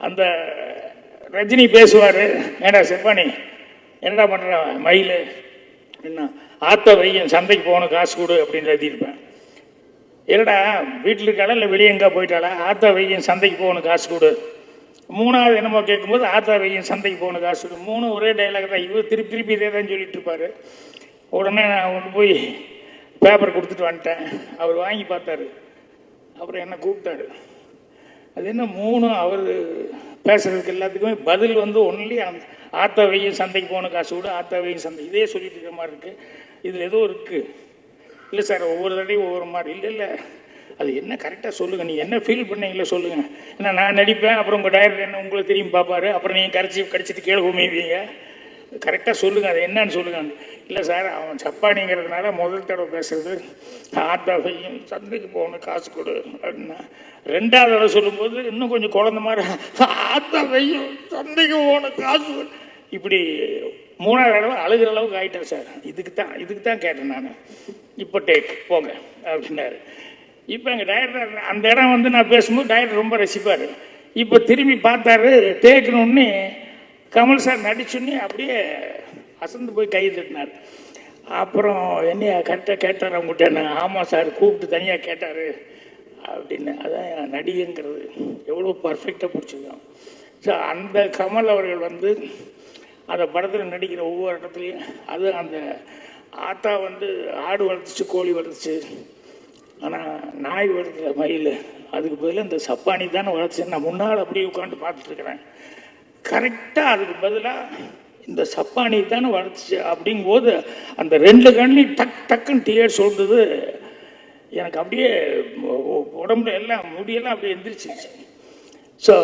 அந்த ரஜினி பேசுவார், ஏடா செப்பானி என்னடா பண்ணுற மயில் என்ன ஆத்த வையன் சந்தைக்கு போகணும் காசு கொடு அப்படின்னு எழுதியிருப்பேன். என்னடா வீட்டில் இருக்காளா இல்லை வெளியே எங்கே போயிட்டாளா, ஆத்தா வையன் சந்தைக்கு போகணும் காசு கொடு. மூணாவது என்னமோ கேட்கும்போது ஆத்தா வையன் சந்தைக்கு போகணும் காசு கொடு. மூணும் ஒரே டைலாக் தான். இவர் திருப்பி திருப்பி இதே தான் சொல்லிட்டு இருப்பார். உடனே நான் கொண்டு போய் பேப்பர் கொடுத்துட்டு வந்துட்டேன். அவர் வாங்கி பார்த்தாரு. அப்புறம் என்ன கூப்பிட்டாரு. அது என்ன மூணும் அவர் பேசுறதுக்கு எல்லாத்துக்குமே பதில் வந்து ஒன்லி ஆத்தா வெய்யும் சந்தைக்கு போன காசு கூட ஆத்தா வெய்யும் சந்தை இதே சொல்லிட்டு இருக்கிற மாதிரி இருக்குது. இதில் ஏதோ இருக்குது. இல்லை சார் ஒவ்வொரு தடையும் ஒவ்வொரு மாதிரி. இல்லை இல்லை அது என்ன கரெக்டாக சொல்லுங்கள், நீங்கள் என்ன ஃபீல் பண்ணீங்களோ சொல்லுங்கள். ஏன்னா நான் நடிப்பேன், அப்புறம் உங்கள் டைரக்டர் என்ன உங்களை திரும்பி பார்ப்பாரு, அப்புறம் நீங்கள் கடிச்சிட்டு கீழே உமைவீங்க. கரெக்டாக சொல்லுங்கள், அது என்னன்னு சொல்லுங்கள். இல்லை சார் அவன் சப்பானிங்கிறதுனால முதல் தடவை பேசுறது ஆத்தா வெய்யும் சந்தைக்கு போகணும் காசு கொடு அப்படின்னா, ரெண்டாவது தடவை சொல்லும்போது இன்னும் கொஞ்சம் குழந்த மாதிரி ஆத்தா வெய்யும் சந்தைக்கு போகணும் காசு. இப்படி மூணாவது தடவை அழுகிற அளவுக்கு ஆகிட்டேன் சார். இதுக்கு தான் கேட்டேன் நான். இப்போ டேக் போங்க அப்படின்னாரு. இப்போ எங்கள் டைரக்டர் அந்த இடம் வந்து நான் பேசும்போது டைரக்டர் ரொம்ப ரசிப்பார். இப்போ திரும்பி பார்த்தாரு, டேக்கணுன்னு கமல் சார் நடிச்சுன்னு அப்படியே அசந்து போய் கை தட்டினார். அப்புறம் என்னையா கரெக்டாக கேட்டார் அவங்ககிட்ட. என்ன ஆமாம் சார் கூப்பிட்டு தனியாக கேட்டார் அப்படின்னு. அதான் நடிகைங்கிறது எவ்வளோ பர்ஃபெக்டாக பிடிச்சிருக்கோம். ஸோ அந்த கமல் அவர்கள் வந்து அந்த படத்தில் நடிக்கிற ஒவ்வொரு இடத்துலையும் அது அந்த ஆத்தா வந்து ஆடு வளர்த்துச்சு, கோழி வளர்த்துச்சு, ஆனால் நாய் வளர்த்துற மயில். அதுக்கு பதிலாக இந்த சப்பானி தானே வளர்த்துச்சு. நான் முன்னால் அப்படியே உட்காந்து பார்த்துட்ருக்குறேன். கரெக்டாக அதுக்கு பதிலாக இந்த சப்பானி தானே வளர்த்துச்சு அப்படிங்கும்போது அந்த ரெண்டு கண்ணையும் டக்குன்னு டியர் சொல்றது எனக்கு அப்படியே உடம்புல எல்லாம் முடியெல்லாம் அப்படியே எந்திரிச்சிருச்சு. ஸோ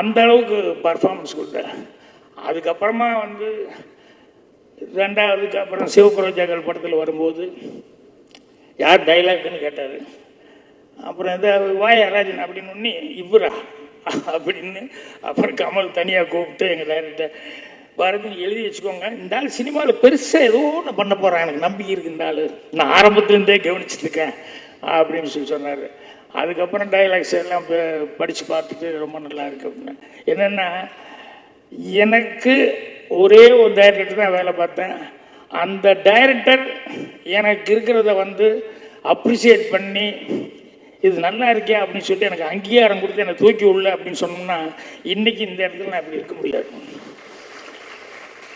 அந்த அளவுக்கு பர்ஃபார்மன்ஸ் கொடுத்தேன். அதுக்கப்புறமா வந்து ரெண்டாவதுக்கு அப்புறம் சிவபுரோஜாக்கள் படத்தில் வரும்போது யார் டைலாக்னு கேட்டார். அப்புறம் இந்த வாயராஜன் அப்படின்னு ஒன்று இவரா அப்படின்னு அப்புறம் கமல் தனியாக கூப்பிட்டு எங்கள் டைரக்டர் பாரதி எழுதி வச்சுக்கோங்க, இந்த ஆள் சினிமாவில் பெருசாக ஏதோ ஒன்று பண்ண போகிறான், எனக்கு நம்பிக்கை இருக்கு, இந்த ஆள் நான் ஆரம்பத்துலேருந்தே கவனிச்சுட்டு இருக்கேன் அப்படின்னு சொல்லி சொன்னார். அதுக்கப்புறம் டைலாக்ஸ் எல்லாம் படித்து பார்த்துட்டு ரொம்ப நல்லா இருக்கு அப்படின்னு. என்னென்னா எனக்கு ஒரே ஒரு டைரக்டர் தான் வேலை பார்த்தேன். அந்த டைரக்டர் எனக்கு இருக்கிறத வந்து அப்ரிசியேட் பண்ணி இது நல்லா இருக்கே அப்படின்னு சொல்லிட்டு எனக்கு அங்கீகாரம் கொடுத்து என்னை தூக்கி உள்ள அப்படின்னு சொன்னோம்னா இன்றைக்கி இந்த இடத்துல நான் அப்படி இருக்க முடியாது.